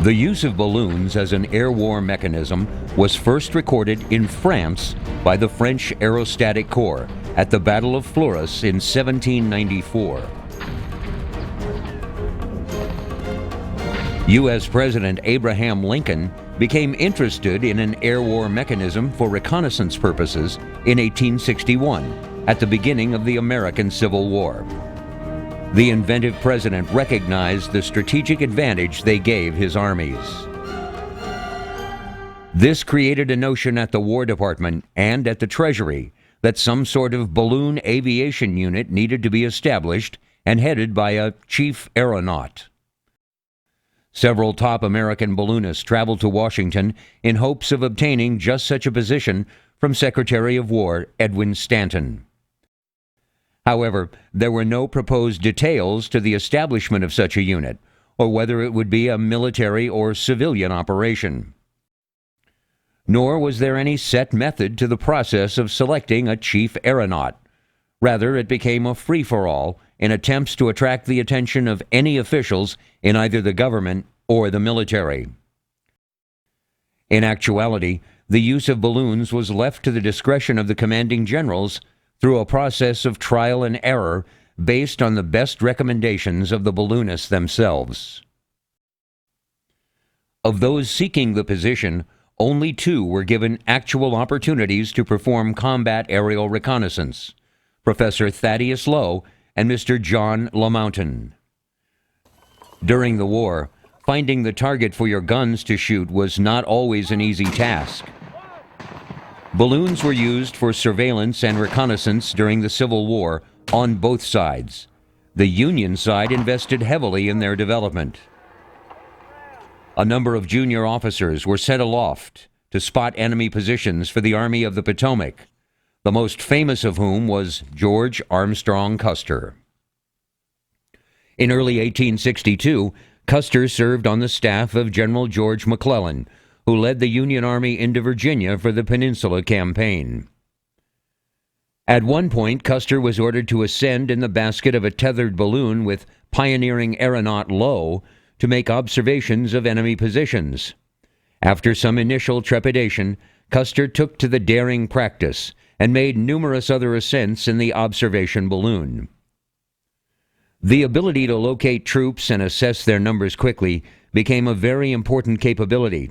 The use of balloons as an air war mechanism was first recorded in France by the French Aerostatic Corps at the Battle of Fleurus in 1794. U.S. President Abraham Lincoln became interested in an air war mechanism for reconnaissance purposes in 1861, at the beginning of the American Civil War. The inventive president recognized the strategic advantage they gave his armies. This created a notion at the War Department and at the Treasury that some sort of balloon aviation unit needed to be established and headed by a chief aeronaut. Several top American balloonists traveled to Washington in hopes of obtaining just such a position from Secretary of War Edwin Stanton. However, there were no proposed details to the establishment of such a unit, or whether it would be a military or civilian operation. Nor was there any set method to the process of selecting a chief aeronaut. Rather, it became a free-for-all in attempts to attract the attention of any officials in either the government or the military. In actuality, the use of balloons was left to the discretion of the commanding generals through a process of trial and error based on the best recommendations of the balloonists themselves. Of those seeking the position, only 2 were given actual opportunities to perform combat aerial reconnaissance: Professor Thaddeus Lowe and Mr. John LaMountain. During the war, finding the target for your guns to shoot was not always an easy task. Balloons were used for surveillance and reconnaissance during the Civil War on both sides. The Union side invested heavily in their development. A number of junior officers were sent aloft to spot enemy positions for the Army of the Potomac, the most famous of whom was George Armstrong Custer. In early 1862, Custer served on the staff of General George McClellan, who led the Union Army into Virginia for the Peninsula Campaign. At one point, Custer was ordered to ascend in the basket of a tethered balloon with pioneering aeronaut Lowe to make observations of enemy positions. After some initial trepidation, Custer took to the daring practice and made numerous other ascents in the observation balloon. The ability to locate troops and assess their numbers quickly became a very important capability.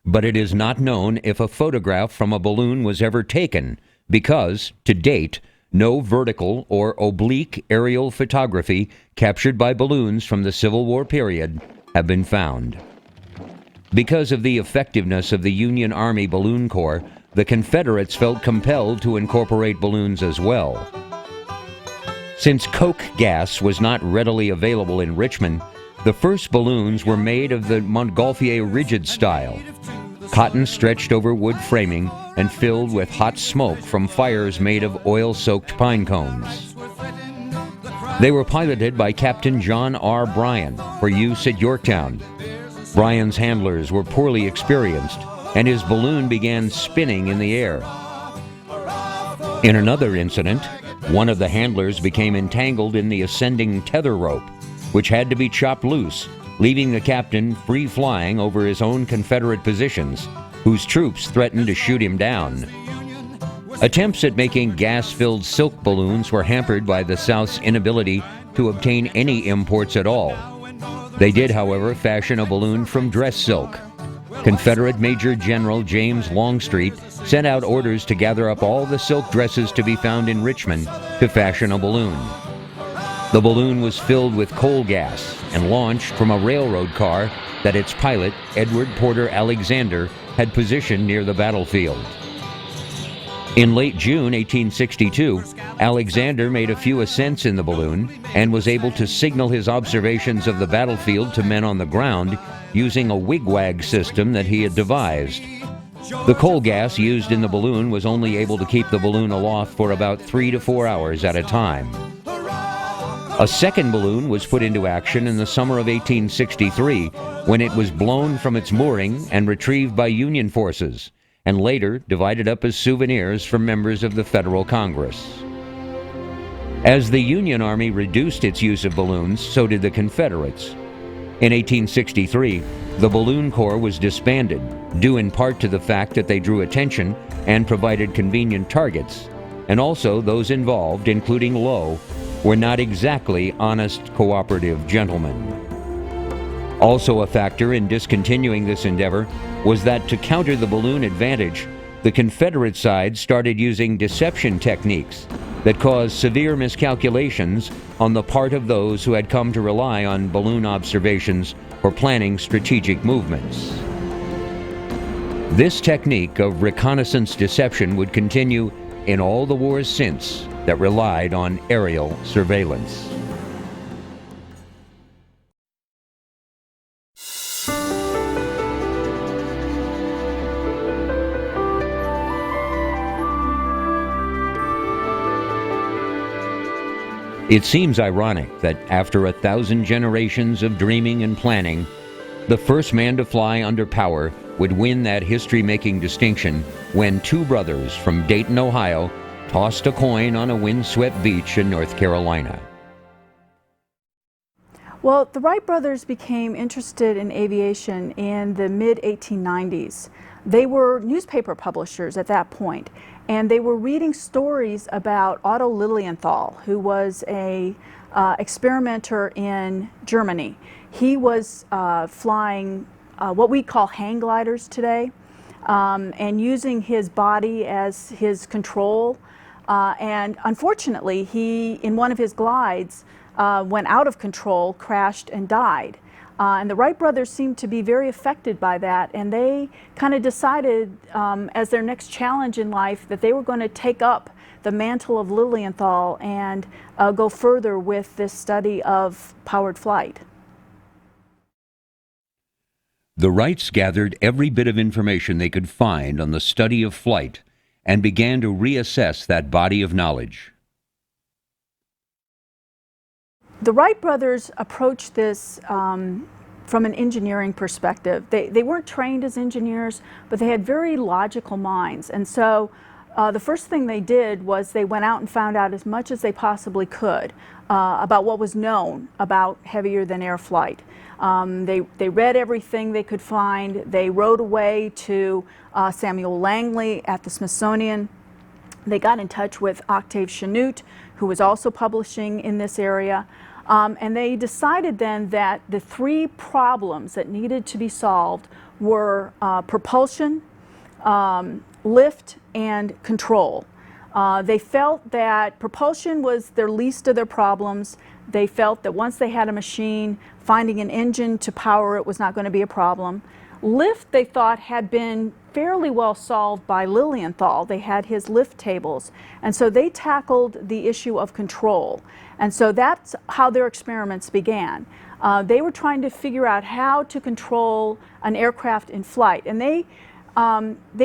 But it is not known if a photograph from a balloon was ever taken because, to date, no vertical or oblique aerial photography captured by balloons from the Civil War period have been found. Because of the effectiveness of the Union Army Balloon Corps, the Confederates felt compelled to incorporate balloons as well. Since coke gas was not readily available in Richmond, the first balloons were made of the Montgolfier rigid style. Cotton stretched over wood framing and filled with hot smoke from fires made of oil-soaked pine cones. They were piloted by Captain John R. Bryan for use at Yorktown. Bryan's handlers were poorly experienced, and his balloon began spinning in the air. In another incident, one of the handlers became entangled in the ascending tether rope, which had to be chopped loose, leaving the captain free-flying over his own Confederate positions, whose troops threatened to shoot him down. Attempts at making gas-filled silk balloons were hampered by the South's inability to obtain any imports at all. They did, however, fashion a balloon from dress silk. Confederate Major General James Longstreet sent out orders to gather up all the silk dresses to be found in Richmond to fashion a balloon. The balloon was filled with coal gas and launched from a railroad car that its pilot, Edward Porter Alexander, had positioned near the battlefield. In late June 1862, Alexander made a few ascents in the balloon and was able to signal his observations of the battlefield to men on the ground using a wigwag system that he had devised. The coal gas used in the balloon was only able to keep the balloon aloft for about 3 to 4 hours at a time. A second balloon was put into action in the summer of 1863 when it was blown from its mooring and retrieved by Union forces, and later divided up as souvenirs from members of the Federal Congress. As the Union Army reduced its use of balloons, so did the Confederates. In 1863, the Balloon Corps was disbanded, due in part to the fact that they drew attention and provided convenient targets, and also those involved, including Lowe, were not exactly honest, cooperative gentlemen. Also a factor in discontinuing this endeavor was that to counter the balloon advantage, the Confederate side started using deception techniques that caused severe miscalculations on the part of those who had come to rely on balloon observations for planning strategic movements. This technique of reconnaissance deception would continue in all the wars since that relied on aerial surveillance. It seems ironic that after 1,000 generations of dreaming and planning, the first man to fly under power would win that history-making distinction when two brothers from Dayton, Ohio, tossed a coin on a windswept beach in North Carolina. Well, the Wright brothers became interested in aviation in the mid-1890s. They were newspaper publishers at that point, and they were reading stories about Otto Lilienthal, who was a experimenter in Germany. He was flying what we call hang gliders today, and using his body as his control. And unfortunately, he, in one of his glides, went out of control, crashed, and died. And the Wright brothers seemed to be very affected by that, and they kind of decided as their next challenge in life that they were going to take up the mantle of Lilienthal and go further with this study of powered flight. The Wrights gathered every bit of information they could find on the study of flight and began to reassess that body of knowledge. The Wright brothers approached this from an engineering perspective. They weren't trained as engineers, but they had very logical minds. And so the first thing they did was they went out and found out as much as they possibly could about what was known about heavier than air flight. They read everything they could find. They rode away to Samuel Langley at the Smithsonian. They got in touch with Octave Chanute, who was also publishing in this area. And they decided then that the three problems that needed to be solved were propulsion, lift, and control. They felt that propulsion was their least of their problems. They felt that once they had a machine, finding an engine to power it was not going to be a problem. Lift, they thought, had been fairly well solved by Lilienthal. They had his lift tables. And so they tackled the issue of control. And so that's how their experiments began. They were trying to figure out how to control an aircraft in flight. And they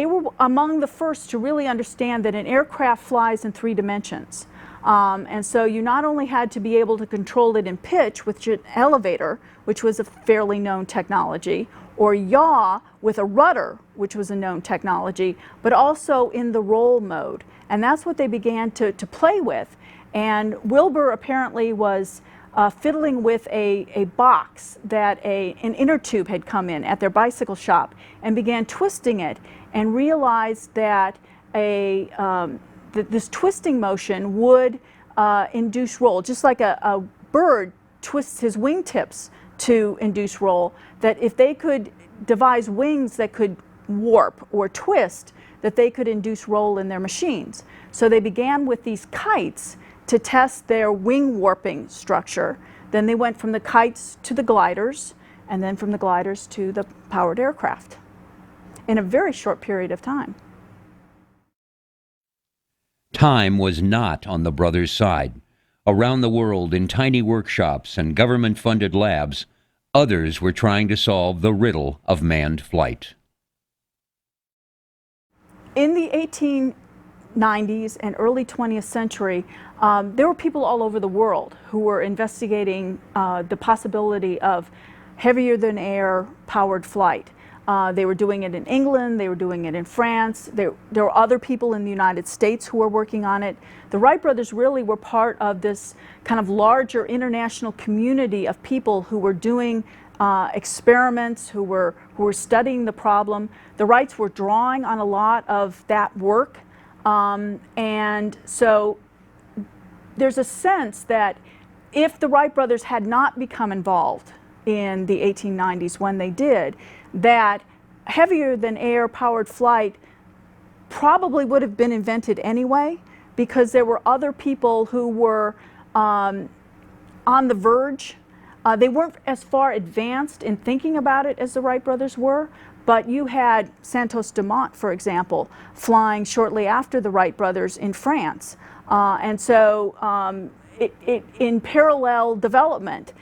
were among the first to really understand that an aircraft flies in 3 dimensions. And so you not only had to be able to control it in pitch with an elevator, which was a fairly known technology, or yaw with a rudder, which was a known technology, but also in the roll mode. And that's what they began to play with. And Wilbur apparently was fiddling with a box that an inner tube had come in at their bicycle shop and began twisting it and realized that this twisting motion would induce roll, just like a bird twists his wingtips to induce roll, that if they could devise wings that could warp or twist, that they could induce roll in their machines. So they began with these kites to test their wing warping structure. Then they went from the kites to the gliders, and then from the gliders to the powered aircraft in a very short period of time. Time was not on the brothers' side. Around the world, in tiny workshops and government-funded labs, others were trying to solve the riddle of manned flight. In the 1890s and early 20th century, there were people all over the world who were investigating the possibility of heavier than air powered flight. They were doing it in England, they were doing it in France, there were other people in the United States who were working on it. The Wright brothers really were part of this kind of larger international community of people who were doing experiments, who were studying the problem. The Wrights were drawing on a lot of that work, and so there's a sense that if the Wright brothers had not become involved in the 1890s when they did, that heavier than air powered flight probably would have been invented anyway, because there were other people who were on the verge. They weren't as far advanced in thinking about it as the Wright brothers were, but you had Santos Dumont, for example, flying shortly after the Wright brothers in France. And so in parallel development,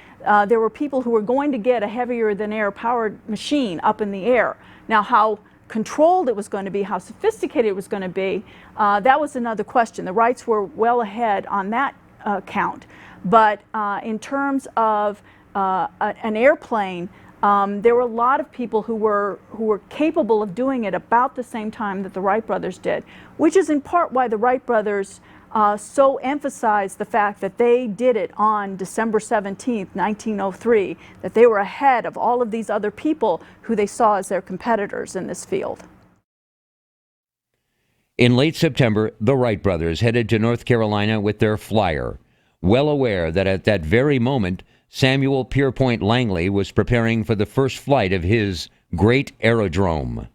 there were people who were going to get a heavier than air powered machine up in the air. Now, how controlled it was going to be, how sophisticated it was going to be, that was another question. The Wrights were well ahead on that count. But in terms of an airplane, there were a lot of people who were capable of doing it about the same time that the Wright brothers did, which is in part why the Wright brothers so emphasized the fact that they did it on December 17th, 1903, that they were ahead of all of these other people who they saw as their competitors in this field. In late September, the Wright brothers headed to North Carolina with their flyer, well aware that at that very moment, Samuel Pierpont Langley was preparing for the first flight of his great aerodrome.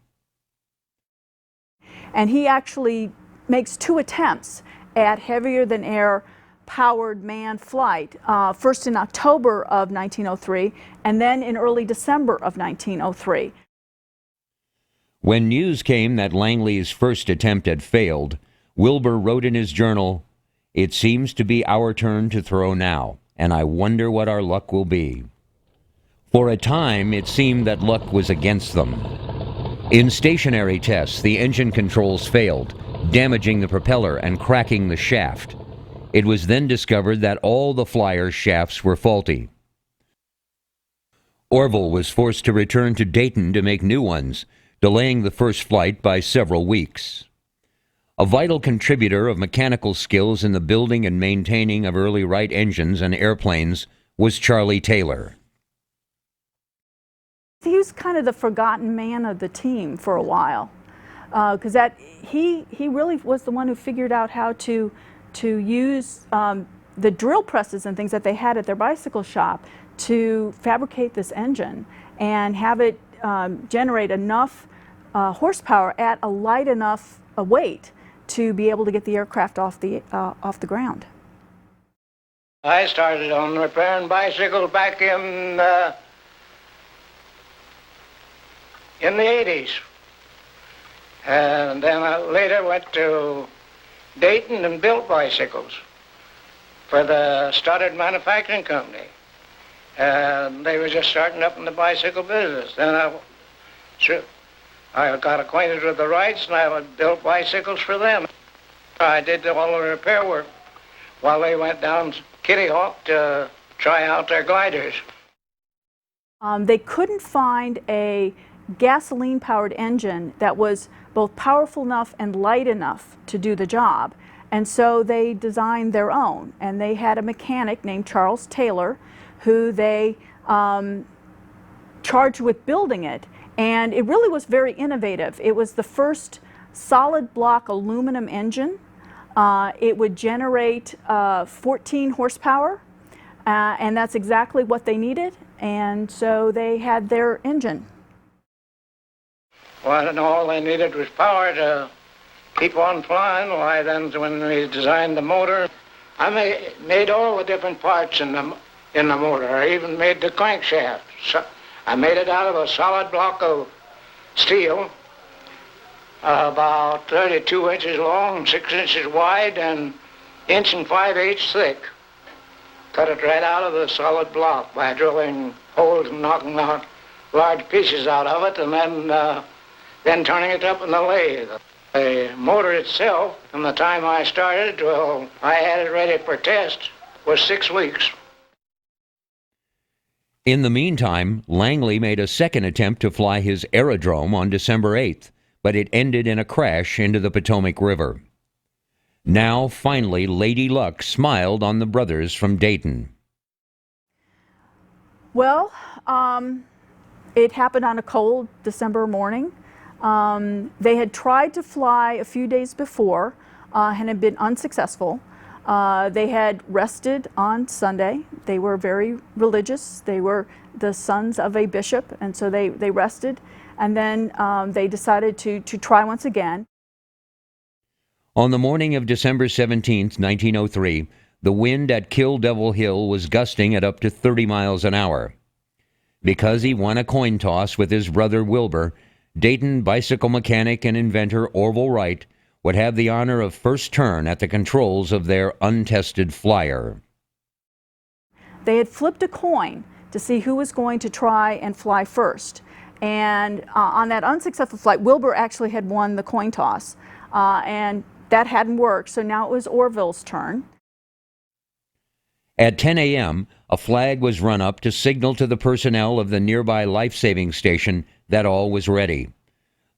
And he actually makes 2 attempts at heavier than air powered manned flight, first in October of 1903 and then in early December of 1903. When news came that Langley's first attempt had failed, Wilbur wrote in his journal, "It seems to be our turn to throw now, and I wonder what our luck will be." For a time, it seemed that luck was against them. In stationary tests, the engine controls failed, damaging the propeller and cracking the shaft. It was then discovered that all the flyer's shafts were faulty. Orville was forced to return to Dayton to make new ones, delaying the first flight by several weeks. A vital contributor of mechanical skills in the building and maintaining of early Wright engines and airplanes was Charlie Taylor. He was kind of the forgotten man of the team for a while, because he really was the one who figured out how to use the drill presses and things that they had at their bicycle shop to fabricate this engine and have it generate enough horsepower at a light enough weight to be able to get the aircraft off the ground. I started on repairing bicycles back in the 80s. And then I later went to Dayton and built bicycles for the Stoddard Manufacturing Company. And they were just starting up in the bicycle business. Then I got acquainted with the Wrights and I built bicycles for them. I did all the repair work while they went down Kitty Hawk to try out their gliders. They couldn't find a gasoline-powered engine that was both powerful enough and light enough to do the job. And so they designed their own. And they had a mechanic named Charles Taylor who they charged with building it. And it really was very innovative. It was the first solid block aluminum engine. It would generate 14 horsepower, and that's exactly what they needed. And so they had their engine. Well, and all they needed was power to keep on flying. Why, then when we designed the motor, I made all the different parts in the motor. I even made the crankshaft. So I made it out of a solid block of steel, about 32 inches long, 6 inches wide, and 1.5 thick. Cut it right out of the solid block by drilling holes and knocking out large pieces out of it, and then turning it up in the lathe. The motor itself, from the time I started till I had it ready for test, was 6 weeks. In the meantime, Langley made a second attempt to fly his aerodrome on December 8th, but it ended in a crash into the Potomac River. Now, finally, Lady Luck smiled on the brothers from Dayton. Well, it happened on a cold December morning. They had tried to fly a few days before and had been unsuccessful. They had rested on Sunday. They were very religious. They were the sons of a bishop, and so they rested, and then they decided to try once again. On the morning of December 17, 1903, the wind at Kill Devil Hill was gusting at up to 30 miles an hour. Because he won a coin toss with his brother Wilbur, Dayton bicycle mechanic and inventor Orville Wright would have the honor of first turn at the controls of their untested flyer. They had flipped a coin to see who was going to try and fly first. And on that unsuccessful flight, Wilbur actually had won the coin toss, and that hadn't worked, so now it was Orville's turn. At 10 a.m., a flag was run up to signal to the personnel of the nearby life-saving station that all was ready.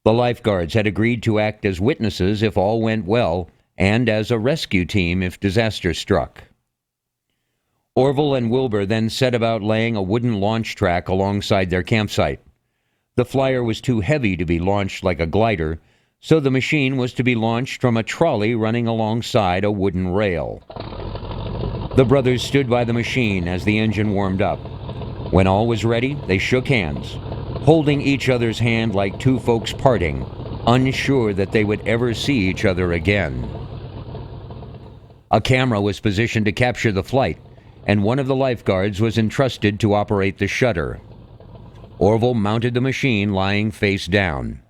The lifeguards had agreed to act as witnesses if all went well, and as a rescue team if disaster struck. Orville and Wilbur then set about laying a wooden launch track alongside their campsite. The flyer was too heavy to be launched like a glider, so the machine was to be launched from a trolley running alongside a wooden rail. The brothers stood by the machine as the engine warmed up. When all was ready, they shook hands, holding each other's hand like two folks parting, unsure that they would ever see each other again. A camera was positioned to capture the flight, and one of the lifeguards was entrusted to operate the shutter. Orville mounted the machine lying face down.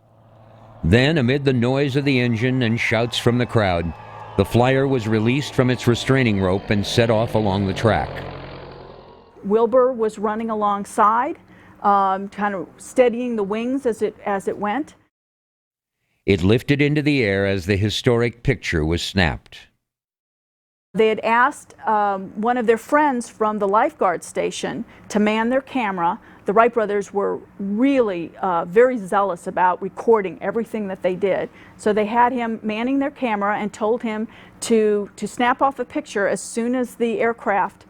Then, amid the noise of the engine and shouts from the crowd, the flyer was released from its restraining rope and set off along the track. Wilbur was running alongside, kind of steadying the wings as it went. It lifted into the air as the historic picture was snapped. They had asked one of their friends from the lifeguard station to man their camera. The Wright brothers were really very zealous about recording everything that they did. So they had him manning their camera and told him to snap off a picture as soon as the aircraft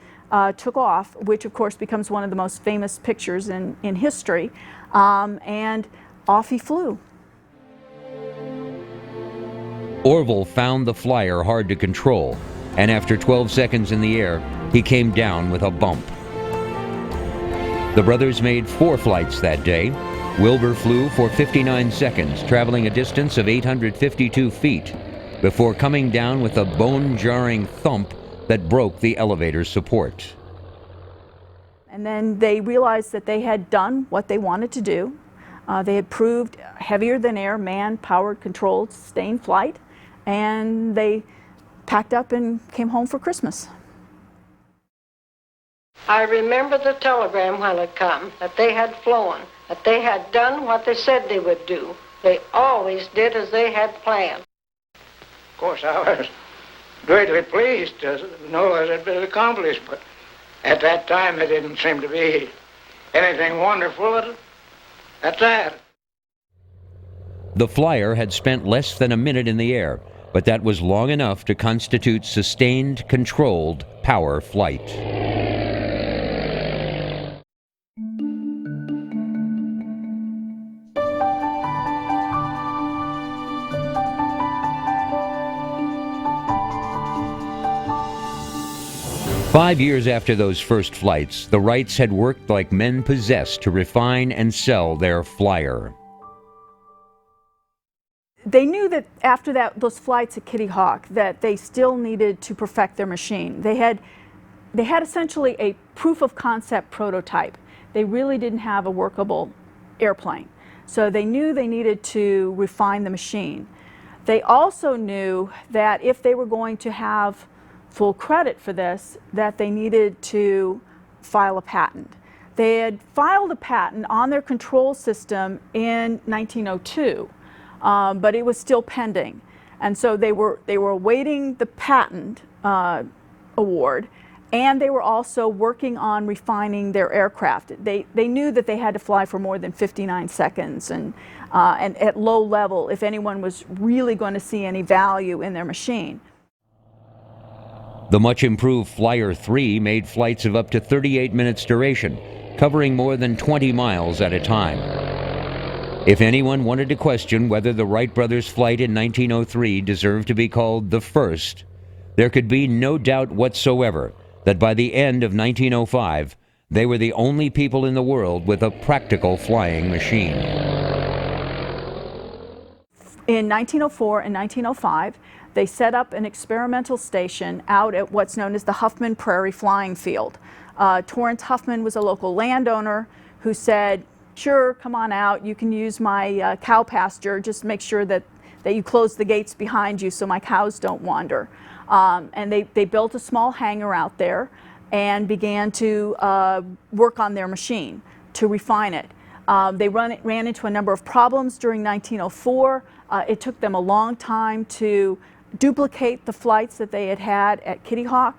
took off, which of course becomes one of the most famous pictures in history, and off he flew. Orville found the flyer hard to control, and after 12 seconds in the air, he came down with a bump. The brothers made 4 flights that day. Wilbur flew for 59 seconds, traveling a distance of 852 feet, before coming down with a bone-jarring thump that broke the elevator's support. And then they realized that they had done what they wanted to do. They had proved heavier-than-air, man-powered, controlled, sustained flight, and they packed up and came home for Christmas. I remember the telegram when it come, that they had flown, that they had done what they said they would do. They always did as they had planned. Of course, I was greatly pleased to know that it had been accomplished, but at that time it didn't seem to be anything wonderful at that. The flyer had spent less than a minute in the air, but that was long enough to constitute sustained, controlled power flight. Five years after those first flights, the Wrights had worked like men possessed to refine and sell their flyer. They knew that after those flights at Kitty Hawk that they still needed to perfect their machine. They had essentially a proof of concept prototype. They really didn't have a workable airplane. So they knew they needed to refine the machine. They also knew that if they were going to have full credit for this, that they needed to file a patent. They had filed a patent on their control system in 1902. But it was still pending, and so they were awaiting the patent award, and they were also working on refining their aircraft. They knew that they had to fly for more than 59 seconds, and at low level, if anyone was really going to see any value in their machine. The much improved Flyer 3 made flights of up to 38 minutes duration, covering more than 20 miles at a time. If anyone wanted to question whether the Wright brothers' flight in 1903 deserved to be called the first, there could be no doubt whatsoever that by the end of 1905, they were the only people in the world with a practical flying machine. In 1904 and 1905, they set up an experimental station out at what's known as the Huffman Prairie Flying Field. Torrance Huffman was a local landowner who said, "Sure, come on out, you can use my cow pasture, just make sure that you close the gates behind you so my cows don't wander." And they built a small hangar out there and began to work on their machine to refine it. They ran into a number of problems during 1904. It took them a long time to duplicate the flights that they had had at Kitty Hawk.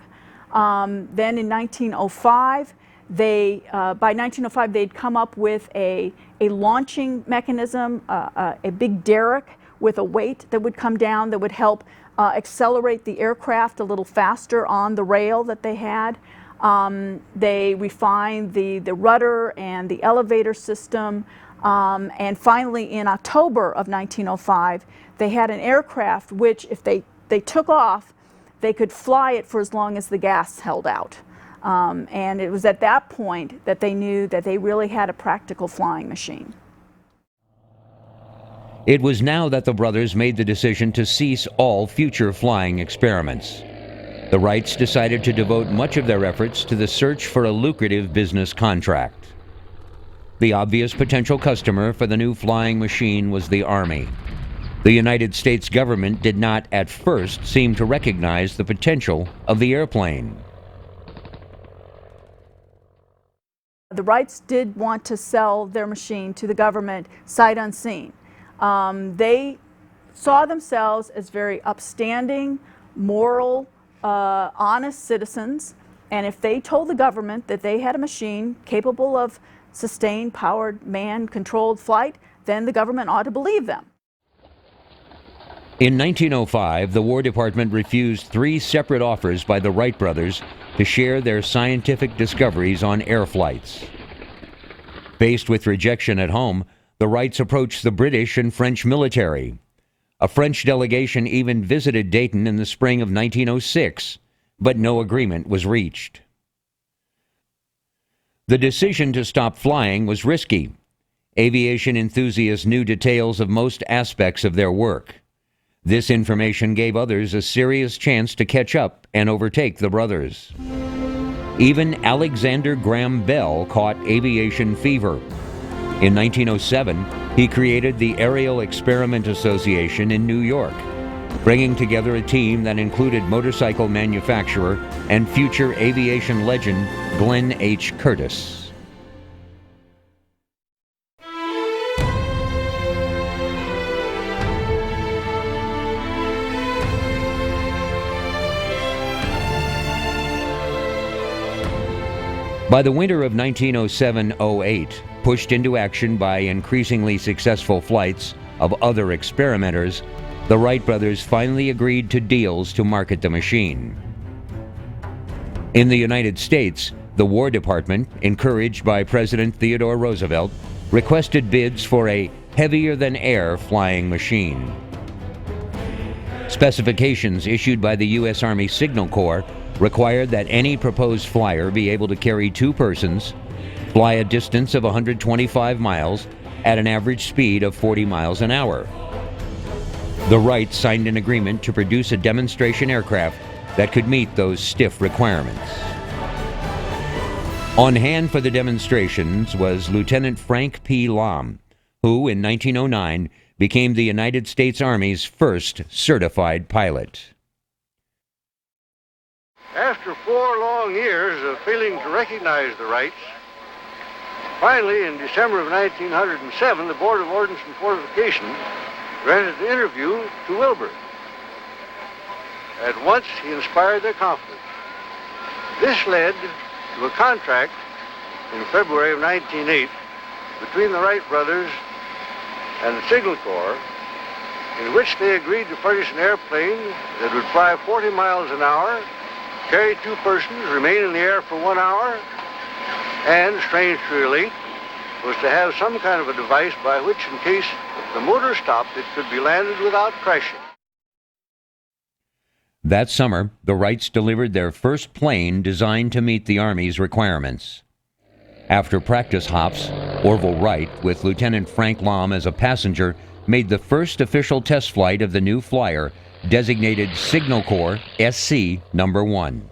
Then in 1905, by 1905, they'd come up with a launching mechanism, a big derrick with a weight that would come down that would help accelerate the aircraft a little faster on the rail that they had. They refined the rudder and the elevator system. And finally, in October of 1905, they had an aircraft which, if they took off, they could fly it for as long as the gas held out. And it was at that point that they knew that they really had a practical flying machine. It was now that the brothers made the decision to cease all future flying experiments. The Wrights decided to devote much of their efforts to the search for a lucrative business contract. The obvious potential customer for the new flying machine was the Army. The United States government did not at first seem to recognize the potential of the airplane. The Wrights did want to sell their machine to the government sight unseen. They saw themselves as very upstanding, moral, honest citizens, and if they told the government that they had a machine capable of sustained, powered, man-controlled flight, then the government ought to believe them. In 1905, the War Department refused 3 separate offers by the Wright brothers to share their scientific discoveries on air flights. Faced with rejection at home, the Wrights approached the British and French military. A French delegation even visited Dayton in the spring of 1906, but no agreement was reached. The decision to stop flying was risky. Aviation enthusiasts knew details of most aspects of their work. This information gave others a serious chance to catch up and overtake the brothers. Even Alexander Graham Bell caught aviation fever. In 1907, he created the Aerial Experiment Association in New York, bringing together a team that included motorcycle manufacturer and future aviation legend Glenn H. Curtiss. By the winter of 1907-08, pushed into action by increasingly successful flights of other experimenters, the Wright brothers finally agreed to deals to market the machine. In the United States, the War Department, encouraged by President Theodore Roosevelt, requested bids for a heavier-than-air flying machine. Specifications issued by the U.S. Army Signal Corps required that any proposed flyer be able to carry 2 persons, fly a distance of 125 miles at an average speed of 40 miles an hour. The Wrights signed an agreement to produce a demonstration aircraft that could meet those stiff requirements. On hand for the demonstrations was Lieutenant Frank P. Lahm, who in 1909 became the United States Army's first certified pilot. After 4 long years of failing to recognize the Wrights, finally in December of 1907, the Board of Ordnance and Fortification granted an interview to Wilbur. At once he inspired their confidence. This led to a contract in February of 1908 between the Wright brothers and the Signal Corps, in which they agreed to furnish an airplane that would fly 40 miles an hour, carry 2 persons, remain in the air for 1 hour, And, strange to relate, was to have some kind of a device by which, in case the motor stopped, it could be landed without crashing. That summer, the Wrights delivered their first plane designed to meet the Army's requirements. After practice hops, Orville Wright, with Lieutenant Frank Lahm as a passenger, made the first official test flight of the new flyer, designated Signal Corps SC number 1.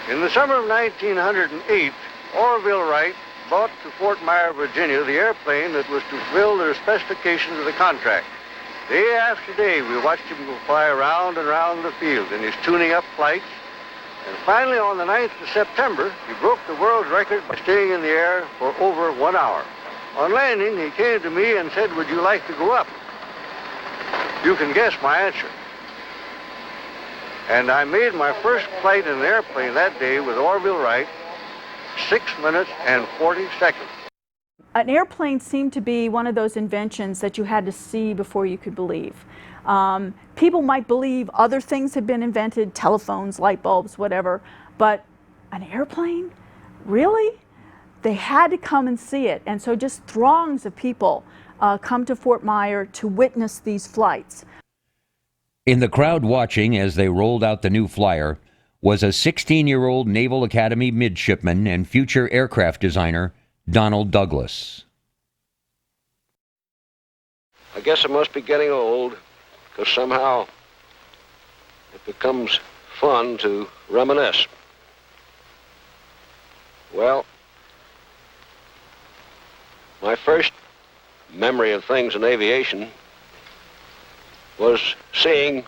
In the summer of 1908, Orville Wright brought to Fort Myer, Virginia, the airplane that was to fulfill the specifications of the contract. Day after day, we watched him go fly around and around the field in his tuning up flights. And finally, on the 9th of September, he broke the world record by staying in the air for over 1 hour. On landing, he came to me and said, "Would you like to go up?" You can guess my answer. And I made my first flight in an airplane that day with Orville Wright, 6 minutes and 40 seconds. An airplane seemed to be one of those inventions that you had to see before you could believe. People might believe other things had been invented, telephones, light bulbs, whatever, but an airplane? Really? They had to come and see it, and so just throngs of people come to Fort Myer to witness these flights. In the crowd watching as they rolled out the new flyer was a 16-year-old Naval Academy midshipman and future aircraft designer, Donald Douglas. I guess I must be getting old, because somehow it becomes fun to reminisce. Well, my first memory of things in aviation was seeing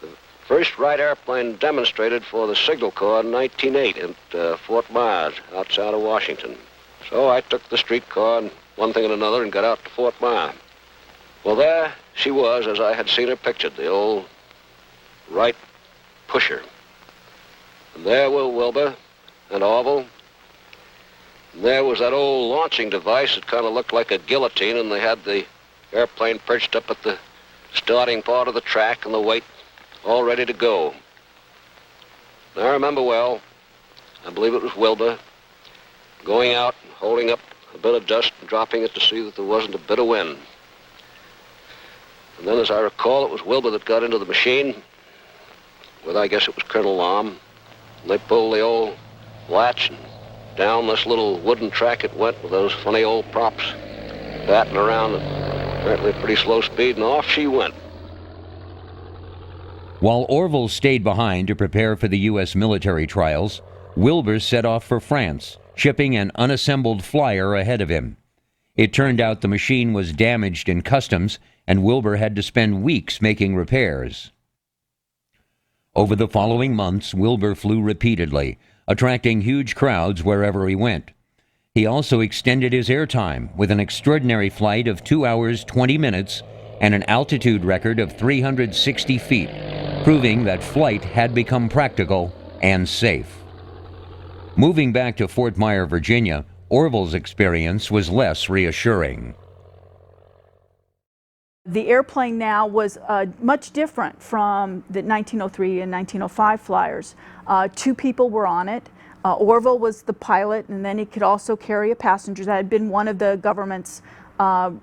the first Wright airplane demonstrated for the Signal Corps in 1908 at Fort Myers, outside of Washington. So I took the streetcar and one thing and another and got out to Fort Myer. Well, there she was, as I had seen her pictured, the old Wright pusher. And there were Wilbur and Orville. And there was that old launching device that kind of looked like a guillotine, and they had the airplane perched up at the starting part of the track and the weight all ready to go. And I remember well, I believe it was Wilbur, going out and holding up a bit of dust and dropping it to see that there wasn't a bit of wind. And then, as I recall, it was Wilbur that got into the machine with, I guess it was Colonel Lahm. And they pulled the old latch, and down this little wooden track it went with those funny old props batting around at apparently a pretty slow speed, and off she went. While Orville stayed behind to prepare for the U.S. military trials, Wilbur set off for France, shipping an unassembled flyer ahead of him. It turned out the machine was damaged in customs, and Wilbur had to spend weeks making repairs. Over the following months, Wilbur flew repeatedly, attracting huge crowds wherever he went. He also extended his airtime with an extraordinary flight of 2 hours, 20 minutes and an altitude record of 360 feet, proving that flight had become practical and safe. Moving back to Fort Myer, Virginia, Orville's experience was less reassuring. The airplane now was much different from the 1903 and 1905 flyers. 2 people were on it. Orville was the pilot, and then he could also carry a passenger. That had been one of the government's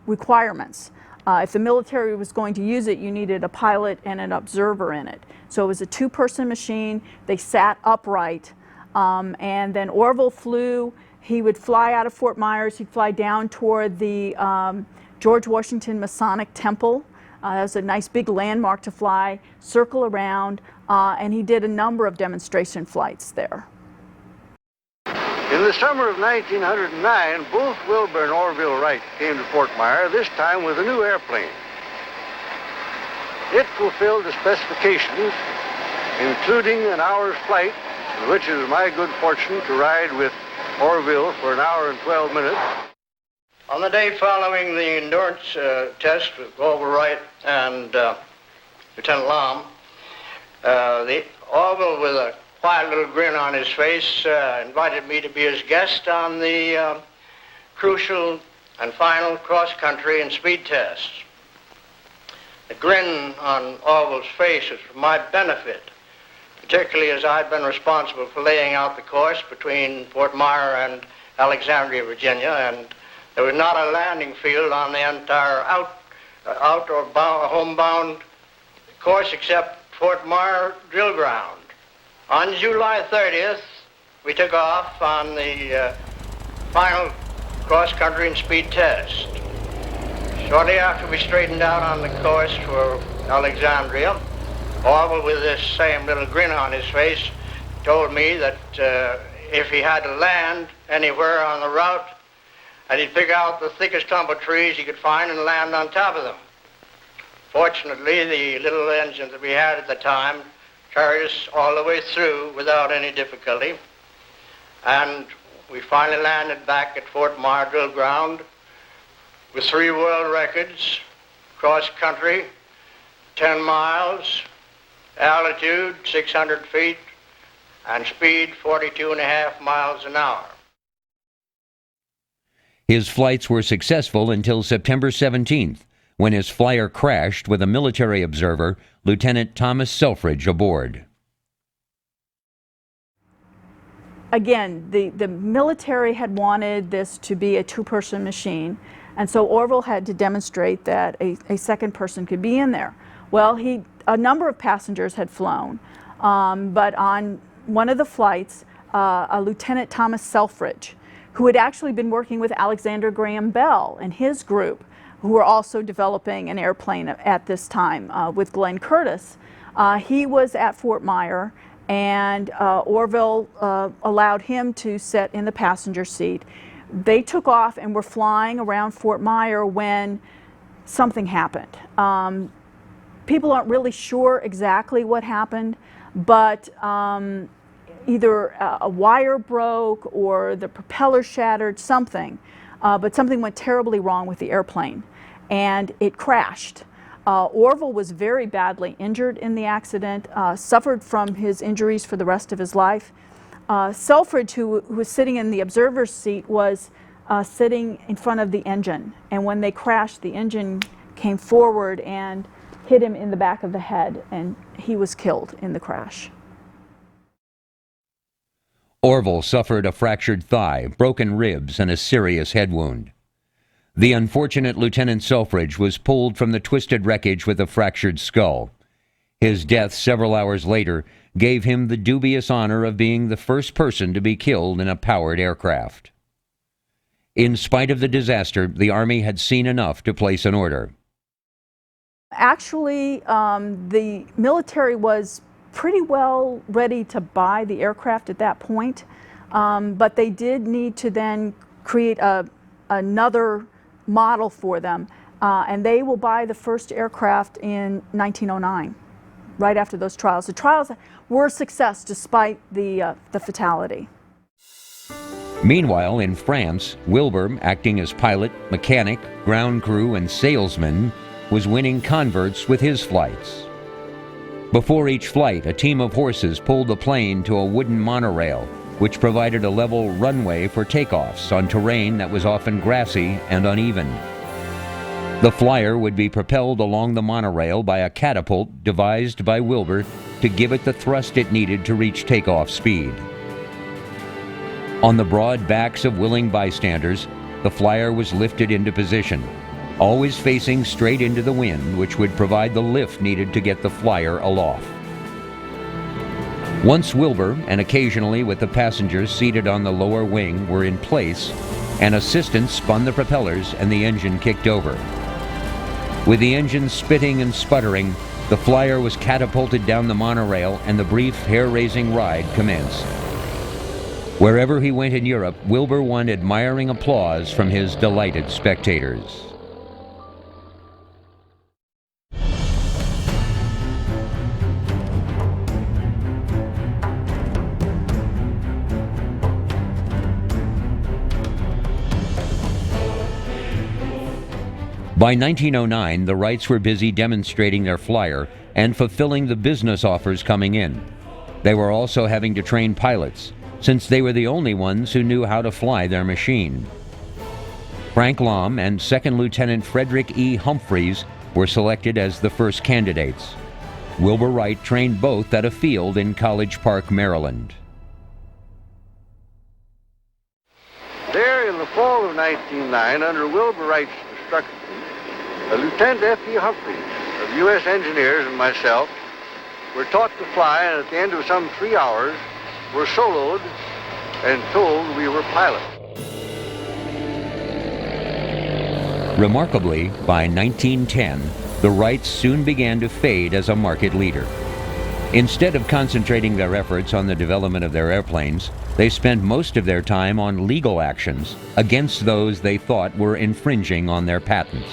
requirements. If the military was going to use it, you needed a pilot and an observer in it. So it was a 2-person machine. They sat upright, and then Orville flew. He would fly out of Fort Myers. He'd fly down toward the George Washington Masonic Temple. That was a nice big landmark to fly, circle around, and he did a number of demonstration flights there. In the summer of 1909, both Wilbur and Orville Wright came to Fort Myer, this time with a new airplane. It fulfilled the specifications, including an hour's flight, in which it was my good fortune to ride with Orville for an hour and 12 minutes. On the day following the endurance test with Orville Wright and Lieutenant Lahm, the Orville, with a quiet little grin on his face, invited me to be his guest on the crucial and final cross-country and speed tests. The grin on Orville's face was for my benefit, to particularly as I'd been responsible for laying out the course between Fort Myer and Alexandria, Virginia, and there was not a landing field on the entire homebound course except Fort Myer drill ground. On July 30th, we took off on the final cross-country and speed test. Shortly after we straightened out on the course for Alexandria, Orville, with this same little grin on his face, told me that if he had to land anywhere on the route, that he'd pick out the thickest clump of trees he could find and land on top of them. Fortunately, the little engine that we had at the time carried us all the way through without any difficulty, and we finally landed back at Fort Myer drill ground with 3 world records, cross-country, 10 miles, altitude 600 feet, and speed 42.5 miles an hour. His flights were successful until September 17th, when his flyer crashed with a military observer, Lieutenant Thomas Selfridge, aboard. Again, the military had wanted this to be a 2-person machine, and so Orville had to demonstrate that a second person could be in there. Well, a number of passengers had flown, but on one of the flights, a Lieutenant Thomas Selfridge, who had actually been working with Alexander Graham Bell and his group, who were also developing an airplane at this time with Glenn Curtiss, he was at Fort Myer, and Orville allowed him to sit in the passenger seat. They took off and were flying around Fort Myer when something happened. People aren't really sure exactly what happened, but either a wire broke or the propeller shattered, something. But something went terribly wrong with the airplane, and it crashed. Orville was very badly injured in the accident, suffered from his injuries for the rest of his life. Selfridge, who was sitting in the observer's seat, was sitting in front of the engine, and when they crashed, the engine came forward and hit him in the back of the head, and he was killed in the crash. Orville suffered a fractured thigh, broken ribs, and a serious head wound. The unfortunate Lieutenant Selfridge was pulled from the twisted wreckage with a fractured skull. His death several hours later gave him the dubious honor of being the first person to be killed in a powered aircraft. In spite of the disaster, the Army had seen enough to place an order. Actually, the military was pretty well ready to buy the aircraft at that point, but they did need to then create another model for them, and they will buy the first aircraft in 1909, right after those trials. The trials were a success despite the fatality. Meanwhile, in France, Wilbur, acting as pilot, mechanic, ground crew, and salesman, was winning converts with his flights. Before each flight, a team of horses pulled the plane to a wooden monorail, which provided a level runway for takeoffs on terrain that was often grassy and uneven. The flyer would be propelled along the monorail by a catapult devised by Wilbur to give it the thrust it needed to reach takeoff speed. On the broad backs of willing bystanders, the flyer was lifted into position, always facing straight into the wind, which would provide the lift needed to get the flyer aloft. Once Wilbur, and occasionally with the passengers seated on the lower wing, were in place, an assistant spun the propellers and the engine kicked over. With the engine spitting and sputtering, the flyer was catapulted down the monorail and the brief, hair-raising ride commenced. Wherever he went in Europe, Wilbur won admiring applause from his delighted spectators. By 1909, the Wrights were busy demonstrating their flyer and fulfilling the business offers coming in. They were also having to train pilots, since they were the only ones who knew how to fly their machine. Frank Lahm and Second Lieutenant Frederick E. Humphreys were selected as the first candidates. Wilbur Wright trained both at a field in College Park, Maryland. There, in the fall of 1909, under Wilbur Wright's instruction, Lieutenant F.E. Humphreys of U.S. Engineers and myself were taught to fly, and at the end of some 3 hours, were soloed and told we were pilots. Remarkably, by 1910, the Wrights soon began to fade as a market leader. Instead of concentrating their efforts on the development of their airplanes, they spent most of their time on legal actions against those they thought were infringing on their patents.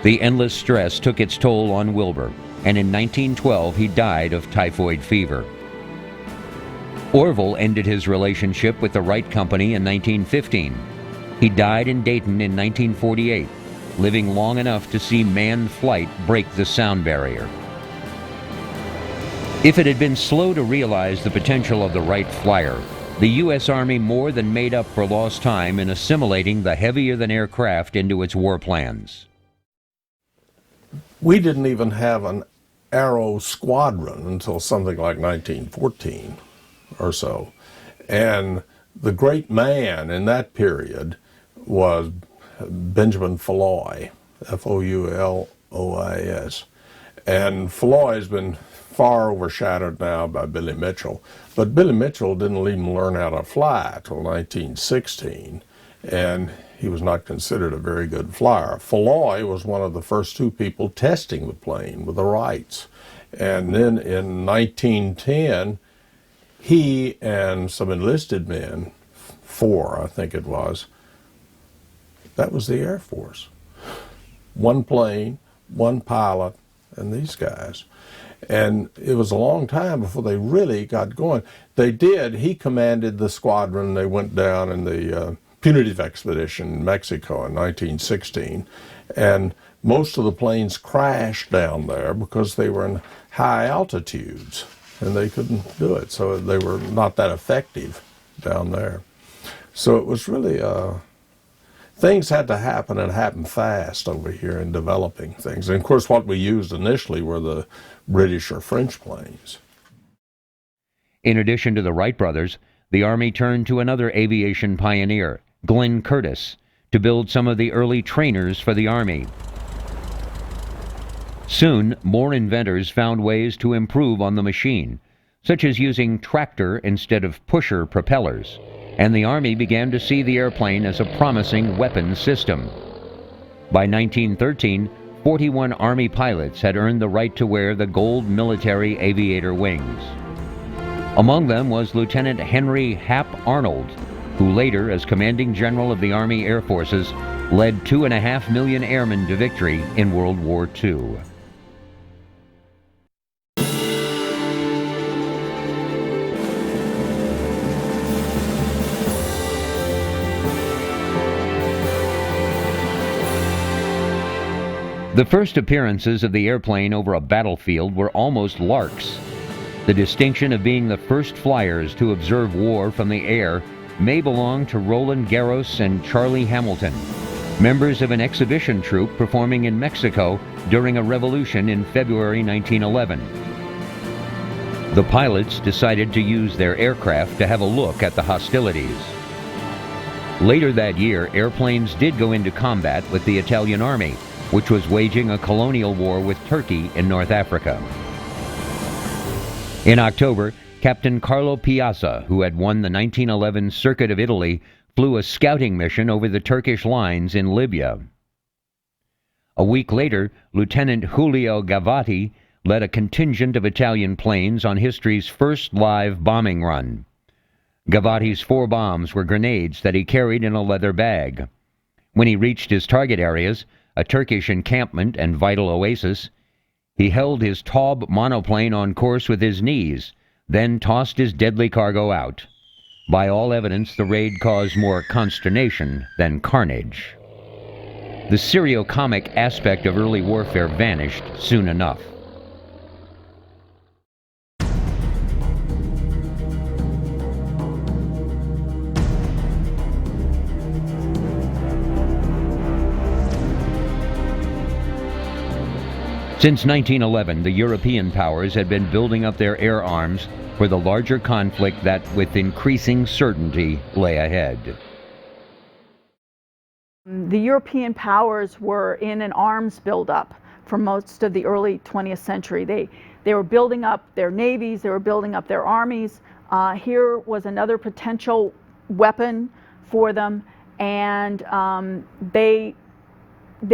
The endless stress took its toll on Wilbur, and in 1912 he died of typhoid fever. Orville ended his relationship with the Wright Company in 1915. He died in Dayton in 1948, living long enough to see manned flight break the sound barrier. If it had been slow to realize the potential of the Wright Flyer, the U.S. Army more than made up for lost time in assimilating the heavier-than-air craft into its war plans. We didn't even have an Aero squadron until something like 1914 or so. And the great man in that period was Benjamin Folloy, F-O-U-L-O-I-S. And Folloy has been far overshadowed now by Billy Mitchell. But Billy Mitchell didn't even learn how to fly till 1916, and he was not considered a very good flyer. Folloy was one of the first two people testing the plane with the Wrights. And then in 1910, he and some enlisted men, 4 I think it was, that was the Air Force. One plane, one pilot, and these guys. And it was a long time before they really got going. They did. He commanded the squadron. They went down in the punitive expedition in Mexico in 1916. And most of the planes crashed down there because they were in high altitudes and they couldn't do it. So they were not that effective down there. So it was really, things had to happen and happen fast over here in developing things. And of course what we used initially were the British or French planes. In addition to the Wright brothers, the Army turned to another aviation pioneer, Glenn Curtiss, to build some of the early trainers for the Army. Soon, more inventors found ways to improve on the machine, such as using tractor instead of pusher propellers, and the Army began to see the airplane as a promising weapons system. By 1913, 41 Army pilots had earned the right to wear the gold military aviator wings. Among them was Lieutenant Henry Hap Arnold, who later, as commanding general of the Army Air Forces, led 2.5 million airmen to victory in World War II. The first appearances of the airplane over a battlefield were almost larks. The distinction of being the first flyers to observe war from the air may belong to Roland Garros and Charlie Hamilton, members of an exhibition troupe performing in Mexico during a revolution in February 1911. The pilots decided to use their aircraft to have a look at the hostilities. Later that year, airplanes did go into combat with the Italian Army, which was waging a colonial war with Turkey in North Africa. In October, Captain Carlo Piazza, who had won the 1911 Circuit of Italy, flew a scouting mission over the Turkish lines in Libya. A week later, Lieutenant Julio Gavati led a contingent of Italian planes on history's first live bombing run. Gavati's 4 bombs were grenades that he carried in a leather bag. When he reached his target areas, a Turkish encampment and vital oasis, he held his Taube monoplane on course with his knees, then tossed his deadly cargo out. By all evidence, the raid caused more consternation than carnage. The serio-comic aspect of early warfare vanished soon enough. Since 1911, the European powers had been building up their air arms for the larger conflict that, with increasing certainty, lay ahead. The European powers were in an arms buildup for most of the early 20th century. They were building up their navies, they were building up their armies. Here was another potential weapon for them, and they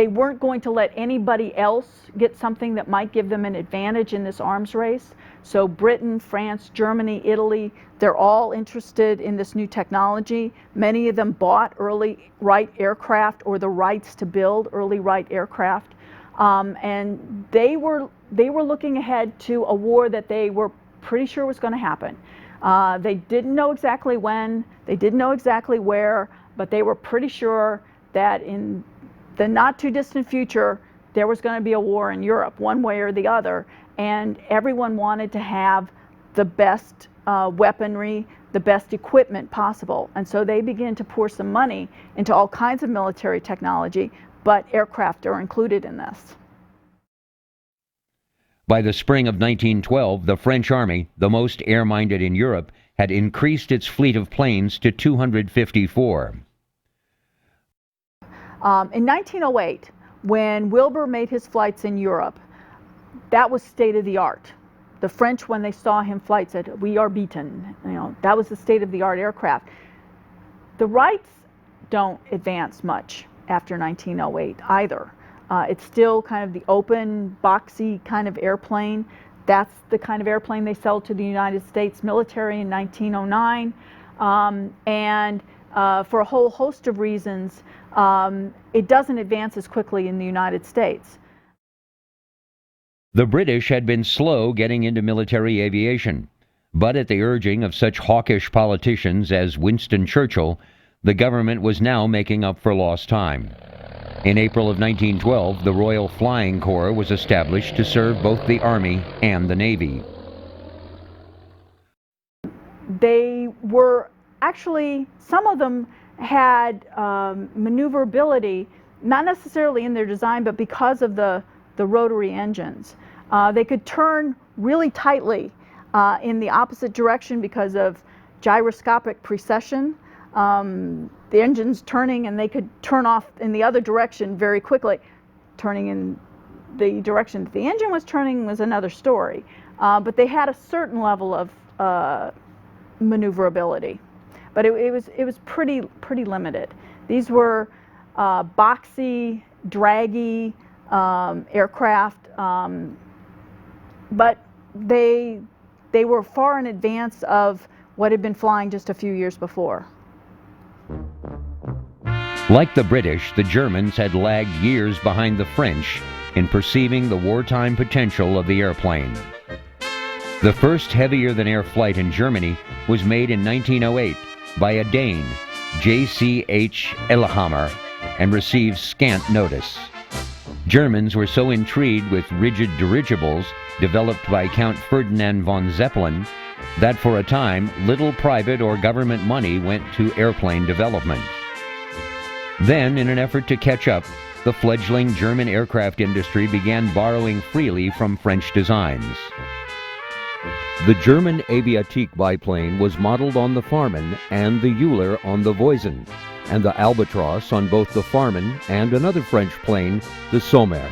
weren't going to let anybody else get something that might give them an advantage in this arms race. So Britain, France, Germany, Italy, they're all interested in this new technology. Many of them bought early Wright aircraft or the rights to build early Wright aircraft. And they were looking ahead to a war that they were pretty sure was going to happen. They didn't know exactly when, they didn't know exactly where, but they were pretty sure that in the not too distant future, there was going to be a war in Europe, one way or the other, and everyone wanted to have the best weaponry, the best equipment possible. And so they began to pour some money into all kinds of military technology, but aircraft are included in this. By the spring of 1912, the French army, the most air-minded in Europe, had increased its fleet of planes to 254. In 1908, when Wilbur made his flights in Europe, that was state-of-the-art. The French, when they saw him flight, said, "We are beaten." You know, that was the state-of-the-art aircraft. The Wrights don't advance much after 1908 either. It's still kind of the open, boxy kind of airplane. That's the kind of airplane they sell to the United States military in 1909. For a whole host of reasons, it doesn't advance as quickly in the United States. The British had been slow getting into military aviation, but at the urging of such hawkish politicians as Winston Churchill, the government was now making up for lost time. In April of 1912, the Royal Flying Corps was established to serve both the Army and the Navy. They were actually, some of them had maneuverability, not necessarily in their design, but because of the rotary engines. They could turn really tightly in the opposite direction because of gyroscopic precession. The engine's turning and they could turn off in the other direction very quickly. Turning in the direction that the engine was turning was another story. But they had a certain level of maneuverability. But it was pretty limited. These were boxy, draggy aircraft, but they were far in advance of what had been flying just a few years before. Like the British, the Germans had lagged years behind the French in perceiving the wartime potential of the airplane. The first heavier-than-air flight in Germany was made in 1908 by a Dane, J.C.H. Elhammer, and received scant notice. Germans were so intrigued with rigid dirigibles developed by Count Ferdinand von Zeppelin that for a time little private or government money went to airplane development. Then, in an effort to catch up, the fledgling German aircraft industry began borrowing freely from French designs. The German Aviatik biplane was modeled on the Farman and the Euler on the Voisin, and the Albatros on both the Farman and another French plane, the Sommer.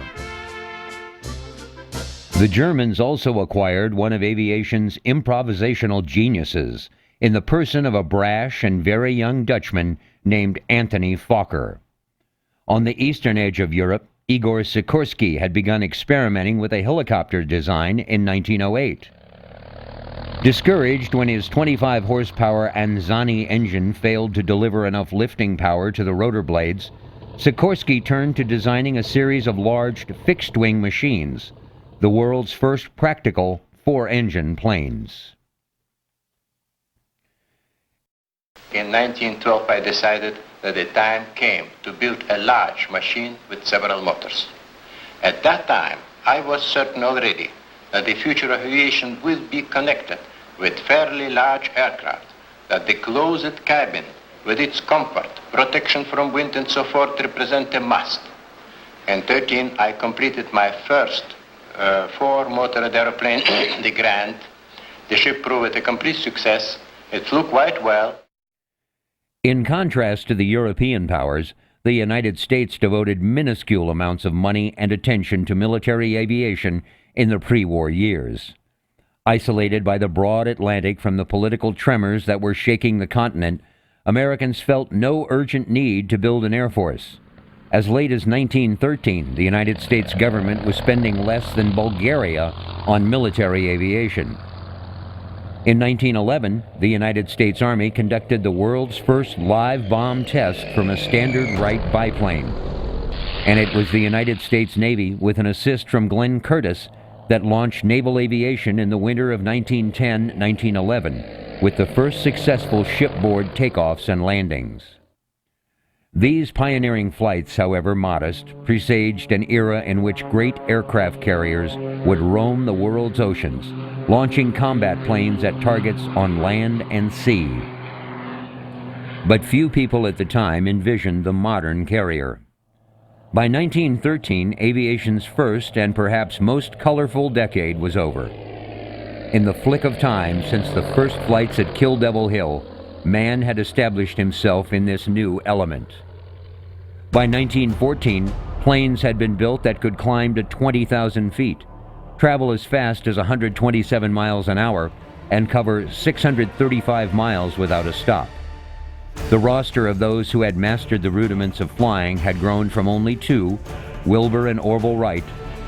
The Germans also acquired one of aviation's improvisational geniuses in the person of a brash and very young Dutchman named Anthony Fokker. On the eastern edge of Europe, Igor Sikorsky had begun experimenting with a helicopter design in 1908. Discouraged when his 25-horsepower Anzani engine failed to deliver enough lifting power to the rotor blades, Sikorsky turned to designing a series of large fixed-wing machines, the world's first practical four-engine planes. In 1912, I decided that the time came to build a large machine with several motors. At that time, I was certain already that the future of aviation will be connected with fairly large aircraft, that the closed cabin with its comfort, protection from wind and so forth represent a must. In 13, I completed my first four-motored aeroplane, the Grand. The ship proved a complete success. It flew quite well. In contrast to the European powers, the United States devoted minuscule amounts of money and attention to military aviation in the pre-war years. Isolated by the broad Atlantic from the political tremors that were shaking the continent, Americans felt no urgent need to build an air force. As late as 1913, the United States government was spending less than Bulgaria on military aviation. In 1911, the United States Army conducted the world's first live bomb test from a Standard Wright biplane. And it was the United States Navy, with an assist from Glenn Curtiss, that launched naval aviation in the winter of 1910-1911, with the first successful shipboard takeoffs and landings. These pioneering flights, however modest, presaged an era in which great aircraft carriers would roam the world's oceans, launching combat planes at targets on land and sea. But few people at the time envisioned the modern carrier. By 1913, aviation's first and perhaps most colorful decade was over. In the flick of time since the first flights at Kill Devil Hill, man had established himself in this new element. By 1914, planes had been built that could climb to 20,000 feet, travel as fast as 127 miles an hour, and cover 635 miles without a stop. The roster of those who had mastered the rudiments of flying had grown from only two, Wilbur and Orville Wright,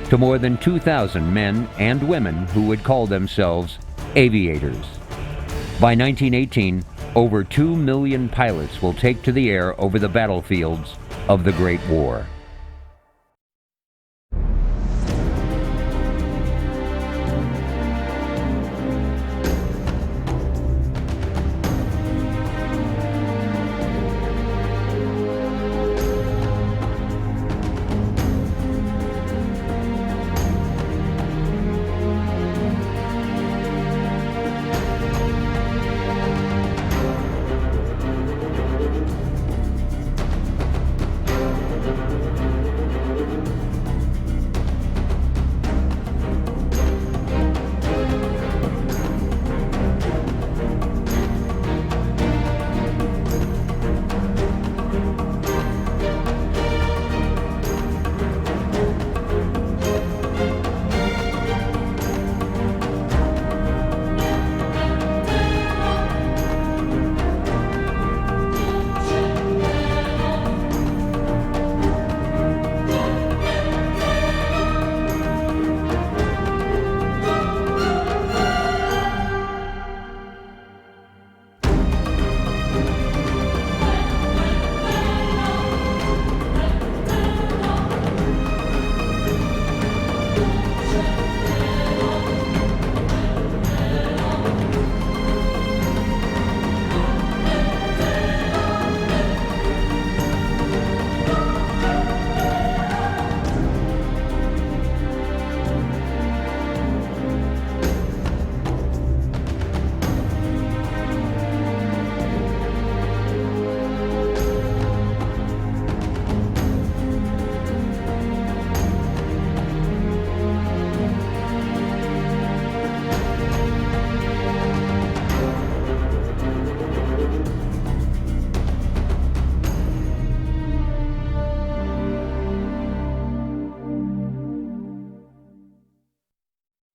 to more than 2,000 men and women who would call themselves aviators. By 1918, over 2 million pilots will take to the air over the battlefields of the Great War.